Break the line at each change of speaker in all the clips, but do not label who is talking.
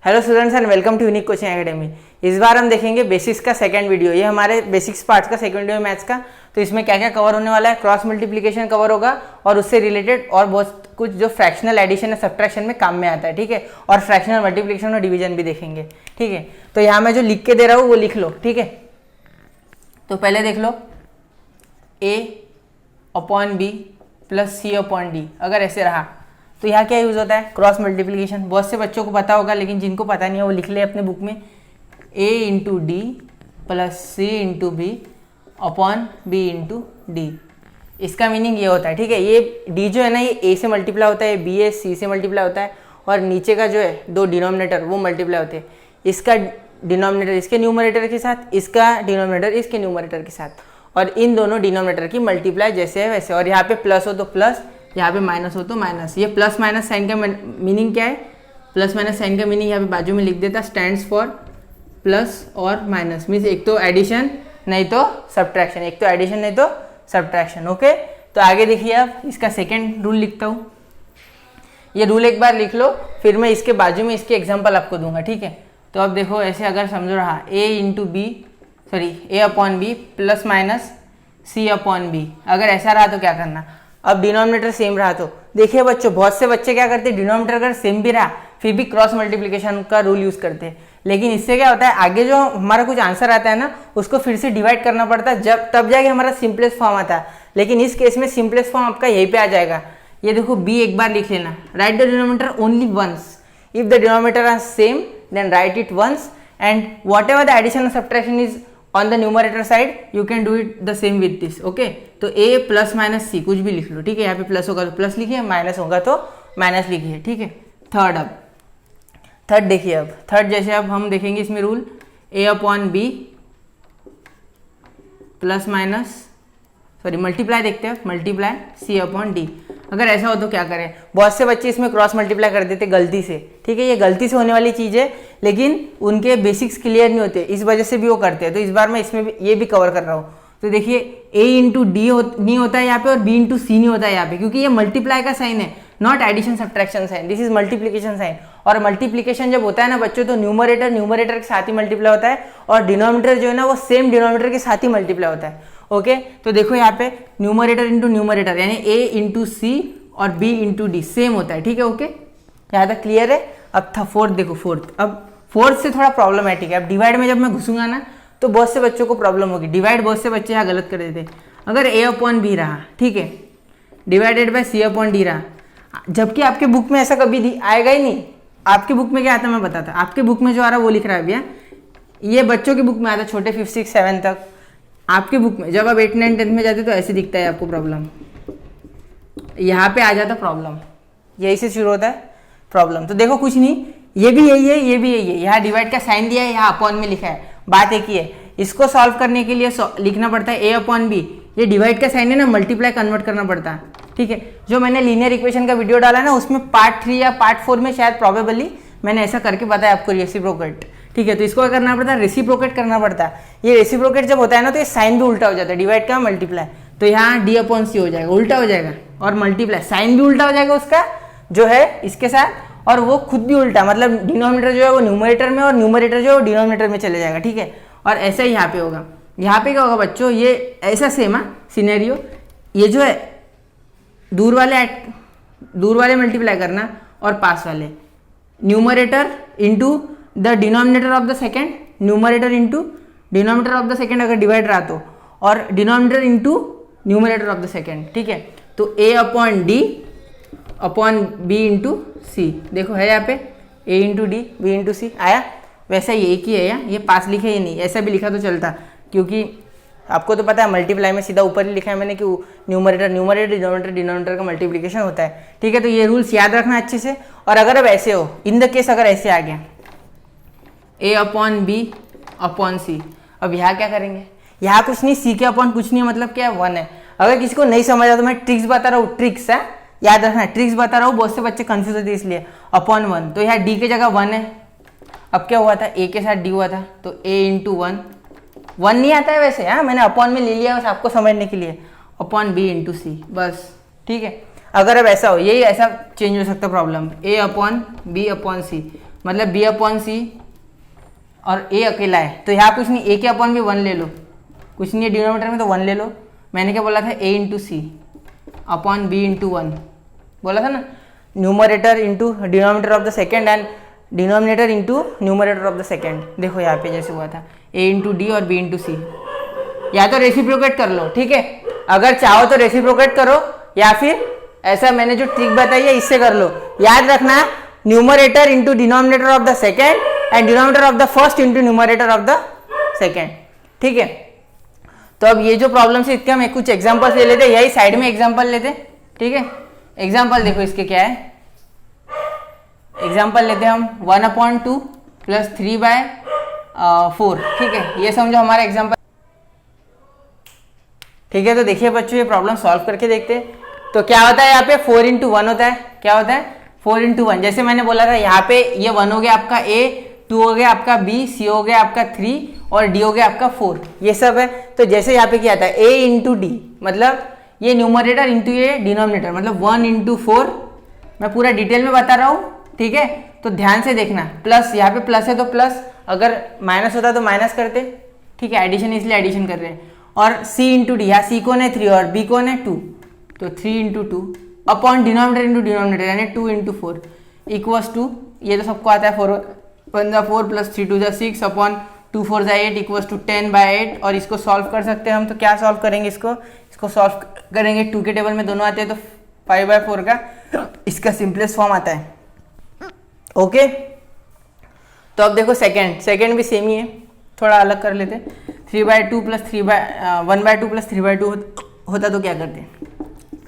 Hello students and welcome to unique coaching academy. इस बार हम देखेंगे बेसिक्स का सेकंड वीडियो। ये हमारे बेसिक्स पार्ट्स का सेकंड वीडियो है मैथ्स का। तो इसमें क्या क्या कवर होने वाला है, क्रॉस मल्टीप्लिकेशन कवर होगा और उससे रिलेटेड और बहुत कुछ जो फ्रैक्शनल एडिशन या सब्ट्रैक्शन में काम में आता है, ठीक है। और फ्रैक्शनल मल्टीप्लिकेशन और डिवीजन भी देखेंगे, ठीक है। तो यहाँ मैं जो लिख के दे रहा हूँ वो लिख लो, ठीक है। तो पहले देख लो A/B प्लस C/D। अगर ऐसे रहा तो यहाँ क्या यूज होता है, क्रॉस मल्टीप्लिकेशन। बहुत से बच्चों को पता होगा, लेकिन जिनको पता नहीं है वो लिख ले अपने बुक में A/D plus C/B upon B/D। इसका मीनिंग ये होता है, ठीक है। ये D जो है ना, ये A से मल्टीप्लाई होता है, B C से मल्टीप्लाई होता है, और नीचे का जो है दो डिनोमिनेटर वो मल्टीप्लाई होते हैं। इसका डिनोमिनेटर इसके न्यूमरेटर के साथ, इसका डिनोमिनेटर इसके न्यूमरेटर के साथ, और इन दोनों डिनोमिनेटर की मल्टीप्लाई जैसे है वैसे। और यहाँ पे प्लस हो तो प्लस, यहाँ पे माइनस हो तो माइनस। ये प्लस माइनस साइन का मीनिंग क्या है, प्लस माइनस साइन का मीनिंग यहाँ पे बाजू में लिख देता, स्टैंड्स फॉर प्लस और माइनस। मीन्स एक तो एडिशन नहीं तो सब्ट्रैक्शन, एक तो एडिशन नहीं तो सब्ट्रैक्शन, ओके। तो आगे देखिए, अब इसका सेकेंड रूल लिखता हूँ। ये रूल एक बार लिख लो, फिर मैं इसके बाजू में इसके एग्जाम्पल आपको दूंगा, ठीक है। तो अब देखो, ऐसे अगर समझो रहा A/B प्लस माइनस C/B। अगर ऐसा रहा तो क्या करना, अब डिनोमिनेटर सेम रहा तो देखिए बच्चों, बहुत से बच्चे क्या करते हैं, डिनोमिनेटर अगर सेम भी रहा फिर भी क्रॉस मल्टीप्लिकेशन का रूल यूज करते हैं। लेकिन इससे क्या होता है, आगे जो हमारा कुछ आंसर आता है ना, उसको फिर से डिवाइड करना पड़ता है, जब तब जाके हमारा सिंपलेस्ट फॉर्म आता है। लेकिन इस केस में सिंपलेस्ट फॉर्म आपका यहीं पे आ जाएगा। ये देखो B एक बार लिख लेना, write the denominator only once. If the denominator are same then write it once, and whatever the addition और subtraction is on the numerator side you can do it the same with this, okay. तो A plus minus C कुछ भी लिख लो, ठीक है। यहाँ पे plus होगा तो प्लस लिखिए, माइनस होगा तो माइनस लिखिए, ठीक है। थर्ड देखिए, अब थर्ड जैसे अब हम देखेंगे इसमें rule A/B plus minus multiply देखते हैं, मल्टीप्लाई C/D। अगर ऐसा हो तो क्या करें, बहुत से बच्चे इसमें क्रॉस मल्टीप्लाई कर देते गलती से, ठीक है। ये गलती से होने वाली चीज़ है, लेकिन उनके बेसिक्स क्लियर नहीं होते, इस वजह से भी वो करते हैं। तो इस बार मैं इसमें भी ये भी कवर कर रहा हूँ। तो देखिए A/D नहीं होता है यहाँ पे, और B/C नहीं होता है यहाँ पे, क्योंकि ये मल्टीप्लाई का साइन है, not addition subtraction sign. This is multiplication sign. और मल्टीप्लिकेशन जब होता है ना बच्चों, तो न्यूमरेटर के साथ ही मल्टीप्लाई होता है, और डिनोमिनेटर जो है ना वो सेम डिनोमिनेटर के साथ ही मल्टीप्लाई होता है, ओके। तो देखो यहाँ पे न्यूमरेटर इंटू न्यूमरेटर यानी A/C और B/D सेम होता है, ठीक है, ओके। यहाँ तक क्लियर है। अब था फोर्थ, देखो फोर्थ। अब फोर्थ से थोड़ा प्रॉब्लमैटिक है। अब डिवाइड में जब मैं घुसूंगा ना तो बहुत से बच्चों को प्रॉब्लम होगी। डिवाइड बहुत से बच्चे यहाँ गलत कर देते। अगर A/B रहा, ठीक है, डिवाइडेड बाय C/D रहा, जबकि आपके बुक में ऐसा कभी आएगा ही नहीं। आपके बुक में क्या आता है मैं बताता, आपके बुक में जो आ रहा है वो लिख रहा है भैया, ये बच्चों की बुक में आता है छोटे 5, 6, 7 तक। आपके बुक में जब आप 8, 9, 10 में जाते तो ऐसे दिखता है आपको प्रॉब्लम, यहाँ पे आ जाता प्रॉब्लम, यही से शुरू होता है प्रॉब्लम। तो देखो कुछ नहीं, ये भी यही है, ये भी यही है। यहाँ डिवाइड का साइन दिया है, यहाँ अपॉन में लिखा है, बात एक ही है। इसको सॉल्व करने के लिए लिखना पड़ता है A/B। ये डिवाइड का साइन है ना, मल्टीप्लाई कन्वर्ट करना पड़ता है, ठीक है। जो मैंने लीनियर इक्वेशन का वीडियो डाला ना, उसमें पार्ट 3 या पार्ट 4 में शायद प्रोबेबली मैंने ऐसा करके बताया आपको, रेसिप्रोकेट, ठीक है। तो इसको क्या करना पड़ता है, रेसिप्रोकेट करना पड़ता है। ये रेसिप्रोकेट जब होता है ना तो ये साइन भी उल्टा हो जाता है, डिवाइड का मल्टीप्लाई। तो यहाँ D/C हो जाएगा, उल्टा हो जाएगा, और मल्टीप्लाई साइन भी उल्टा हो जाएगा उसका जो है इसके साथ, और वो खुद भी उल्टा, मतलब डिनोमिनेटर जो है वो न्यूमरेटर में, और न्यूमरेटर जो है वो डिनोमिनेटर में चले जाएगा, ठीक है। और ऐसा ही यहाँ पे होगा। यहाँ पे क्या होगा बच्चों, ये ऐसा सेम है सिनेरियो। ये जो है दूर वाले मल्टीप्लाई करना, और पास वाले numerator into the denominator of the second, numerator into denominator of the second अगर डिवाइड रहा तो, और denominator into numerator of the second, ठीक है। तो A/D अपॉन B/C। देखो है यहाँ पे A/D B/C आया, वैसा ही एक ही है यार, ये पास लिखे ही नहीं, ऐसा भी लिखा तो चलता, क्योंकि आपको तो पता है मल्टीप्लाई में सीधा ऊपर ही लिखा है मैंने कि न्यूमरेटर डिनोमिनेटर का मल्टीप्लिकेशन होता है, ठीक है। तो ये रूल्स याद रखना अच्छे से। और अगर अब ऐसे हो, इन द केस अगर ऐसे आ गया A/B/C, अब यहाँ क्या करेंगे, यहाँ कुछ नहीं, C के अपॉन कुछ नहीं है, मतलब क्या है 1 है। अगर किसी को नहीं समझ आता तो मैं ट्रिक्स बता रहा हूँ, ट्रिक्स है याद रखना, ट्रिक्स बता रहा हूँ, बहुत से बच्चे कंफ्यूज होते इसलिए। अपॉन 1, तो यहाँ D की जगह 1 है। अब क्या हुआ था, A के साथ D हुआ था, तो A/1 1 नहीं आता है वैसे, हाँ मैंने अपॉन में ले लिया बस आपको समझने के लिए, अपॉन B/C बस, ठीक है। अगर अब ऐसा हो, यही ऐसा चेंज हो सकता प्रॉब्लम A/B/C, मतलब बी अपॉन सी और ए अकेला है, तो यहाँ कुछ नहीं, ए के अपॉन भी 1 ले लो, कुछ नहीं है डिनोमिनेटर में तो 1 ले लो। मैंने क्या बोला था, ए इंटू सी अपॉन बी इंटू 1 बोला था ना, numerator into denominator of the second and denominator into numerator of the second. देखो यहाँ पे जैसे हुआ था ए इंटू डी और बी इंटू सी, या तो रेसिप्रोकेट कर लो, ठीक है, अगर चाहो तो रेसिप्रोकेट करो, या फिर ऐसा मैंने जो ट्रिक बताई है इससे कर लो। याद रखना numerator into denominator of the second and denominator of the first into numerator of the second, ठीक है। तो अब ये जो प्रॉब्लम है इसके हम कुछ एग्जांपल्स ले लेते, यही साइड में एग्जांपल लेते, ठीक है। एग्जांपल देखो इसके क्या है, एग्जांपल लेते हम 1/2 प्लस 3/4, ठीक है, ये समझो हमारा एग्जांपल, ठीक है। तो देखिए बच्चों ये प्रॉब्लम सॉल्व करके देखते हैं। तो क्या होता है यहाँ पे 4 into 1 होता है, क्या होता है 4 into 1, जैसे मैंने बोला था यहाँ पे ये 1 हो गया आपका ए, 2 हो गया आपका बी, सी हो गया आपका 3 और डी हो गया आपका 4, ये सब है। तो जैसे यहाँ पे क्या आता है ए इंटू डी, मतलब ये न्यूमरेटर इंटू ये डिनोमिनेटर, मतलब 1 into 4, मैं पूरा डिटेल में बता रहा हूँ, ठीक है। तो ध्यान से देखना, प्लस यहाँ पे प्लस है तो प्लस, अगर माइनस होता तो माइनस करते, ठीक है, एडिशन इसलिए एडिशन कर रहे हैं। और सी इंटू डी, यहाँ सी कौन है 3 और बी कौन है 2, तो 3 into 2 upon denominator into denominator यानी 2 into 4 इक्वल्स टू, ये तो सबको आता है 4 1 जा 4 प्लस 3 2 जा 6 अपॉन 2 4 जा 8 इक्वल्स टू 10/8। और इसको सॉल्व कर सकते हैं हम, तो क्या सॉल्व करेंगे इसको सॉल्व करेंगे 2 के टेबल में दोनों आते हैं, तो 5/4 का इसका सिंपलेस्ट फॉर्म आता है, ओके। तो अब देखो सेकेंड भी सेम ही है, थोड़ा अलग कर लेते हैं। 3/2 प्लस 1/2 प्लस 3/2 होता तो क्या करते हैं,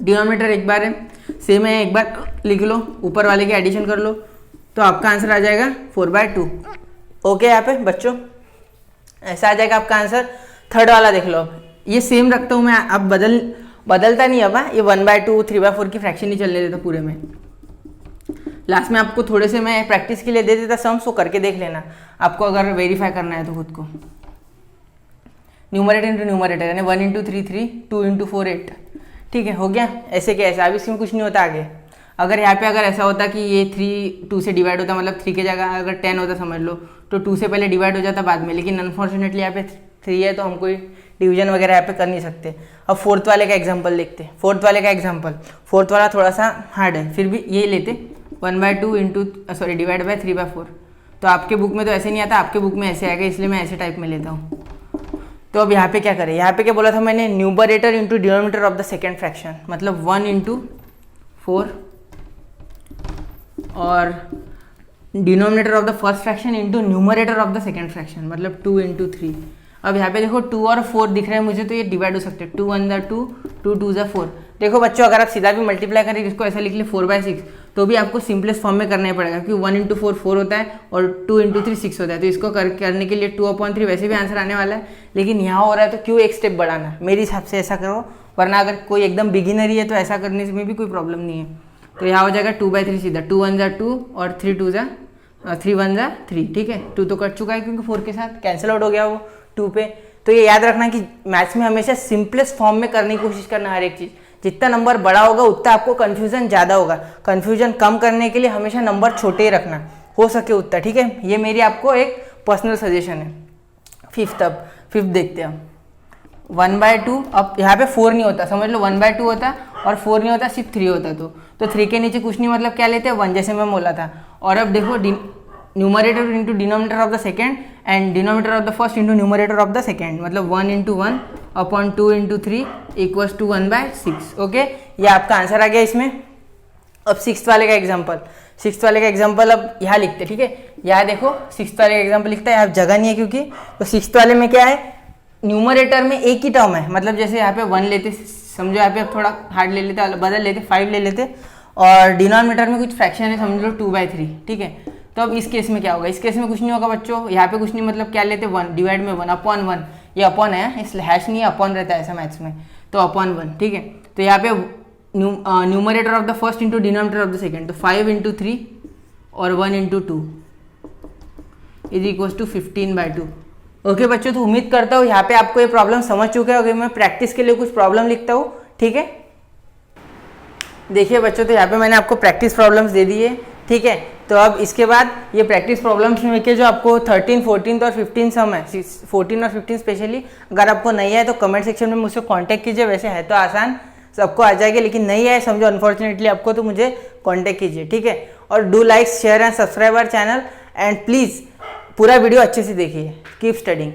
डिनोमिनेटर एक बार है सेम है, एक बार लिख लो, ऊपर वाले के एडिशन कर लो, तो आपका आंसर आ जाएगा 4/2, ओके। यहाँ पे बच्चों ऐसा आ जाएगा आपका आंसर। थर्ड वाला देख लो, ये सेम रखता हूँ मैं, अब बदलता नहीं, अब ये 1/2 3/4 की फ्रैक्शन नहीं चलने देता पूरे में। लास्ट में आपको थोड़े से मैं प्रैक्टिस के लिए दे देता सम्स, को करके देख लेना आपको अगर वेरीफाई करना है तो खुद को। न्यूमरेटर इंटू न्यूमरेटर यानी 1 into 3 3, 2 into 4 8, ठीक है, हो गया। ऐसे कैसे, अब इसमें कुछ नहीं होता आगे। अगर यहाँ पे अगर ऐसा होता कि ये 3 2 से डिवाइड होता, मतलब 3 के जगह अगर 10 होता समझ लो, तो 2 से पहले डिवाइड हो जाता बाद में, लेकिन अनफॉर्चुनेटली यहाँ पे 3 है तो हम कोई डिवीजन वगैरह यहाँ पे कर नहीं सकते। अब फोर्थ वाले का एग्जाम्पल देखते हैं। फोर्थ वाला थोड़ा सा हार्ड है, फिर भी ये लेते 1/2 डिवाइड बाय 3/4। तो आपके बुक में तो ऐसे नहीं आता, आपके बुक में ऐसे आएगा, इसलिए मैं ऐसे टाइप में लेता हूँ। तो अब यहाँ पे क्या करें, यहाँ पे क्या बोला था मैंने, numerator into denominator of the second fraction, मतलब 1 into 4 और denominator of the first fraction into numerator of the second fraction, मतलब 2 into 3। अब यहाँ पे देखो 2 और 4 दिख रहे हैं मुझे, तो ये डिवाइड हो सकते हैं, 2 1 जा 2, 2 2 जा 4। देखो बच्चों अगर आप सीधा भी मल्टीप्लाई करें, इसको ऐसा लिख ले 4/6, तो भी आपको सिंपलेस्ट फॉर्म में करना ही पड़ेगा, क्योंकि 1 into 4 4 होता है और 2 into 3 6 होता है। तो इसको करने के लिए 2/3 वैसे भी आंसर आने वाला है, लेकिन यहाँ हो रहा है तो क्यों एक स्टेप बढ़ाना, मेरे हिसाब से ऐसा करो, वरना अगर कोई एकदम बिगिनर ही है तो ऐसा करने में भी कोई प्रॉब्लम नहीं है। तो यहाँ हो जाएगा 2/3 सीधा, 2 1 जा 2 और 3 2 जा 3 1 जा 3, ठीक है। 2 तो कट चुका है क्योंकि 4 के साथ कैंसिल आउट हो गया वो 2 पे। तो ये याद रखना कि मैथ्स में हमेशा सिंपलेस्ट फॉर्म में करने की कोशिश करना, हर एक चीज़। जितना नंबर बड़ा होगा उतना आपको कन्फ्यूजन ज़्यादा होगा, कन्फ्यूजन कम करने के लिए हमेशा नंबर छोटे ही रखना हो सके उतना, ठीक है। ये मेरी आपको एक पर्सनल सजेशन है। फिफ्थ देखते हैं हम 1/2। अब यहाँ पे 4 नहीं होता, समझ लो 1/2 होता और 4 नहीं होता, सिर्फ 3 होता। तो 3 के नीचे कुछ नहीं, मतलब क्या लेते हैं 1, जैसे मैं बोला था। और अब देखो numerator into denominator of the second and denominator of the first into numerator of the second, मतलब 1 into 1 upon 2 into 3 equals to 1/6, okay. ये आपका आंसर आ गया इसमें। अब सिक्स्थ वाले का एग्जाम्पल अब यहाँ लिखते, ठीक है। यहाँ देखो सिक्स्थ वाले का एग्जाम्पल लिखता है, यहाँ जगह नहीं है क्योंकि। तो सिक्स्थ वाले में क्या है, न्यूमरेटर में एक ही टर्म है, मतलब जैसे यहाँ पे 1 लेते, समझो यहाँ पे अब थोड़ा हार्ड ले लेते, बदल लेते 5 ले लेते, और डिनोमिनेटर में कुछ फ्रैक्शन है, समझ लो 2/3, ठीक है। तो अब इस केस में क्या होगा, इस केस में कुछ नहीं होगा बच्चों, यहाँ पे कुछ नहीं, मतलब क्या लेते 1 डिवाइड में 1 अपॉन 1, ये अपॉन है इसलिए हैश नहीं है, अपॉन रहता है ऐसा मैथ्स में, तो अपॉन 1, ठीक है। तो यहाँ पे numerator of the first into denominator of the second, तो 5 into 3 और 1 into 2 is equals to 15/2, okay बच्चों। तो उम्मीद करता हूँ यहाँ पे आपको ये प्रॉब्लम समझ चुके होंगे। मैं प्रैक्टिस के लिए कुछ प्रॉब्लम लिखता हूँ, ठीक है। देखिए बच्चों, तो यहाँ पे मैंने आपको प्रैक्टिस प्रॉब्लम्स दे दी है, ठीक है। तो अब इसके बाद ये प्रैक्टिस प्रॉब्लम्स में के जो आपको 13, 14 और 15 सम है, 14 और 15 स्पेशली, अगर आपको नहीं आए तो कमेंट सेक्शन में मुझसे कांटेक्ट कीजिए। वैसे है तो आसान, सबको आ जाएगा, लेकिन नहीं आए समझो अनफॉर्चुनेटली आपको, तो मुझे कांटेक्ट कीजिए, ठीक है। और do like, share and subscribe our channel, and please पूरा वीडियो अच्छे से देखिए। Keep studying.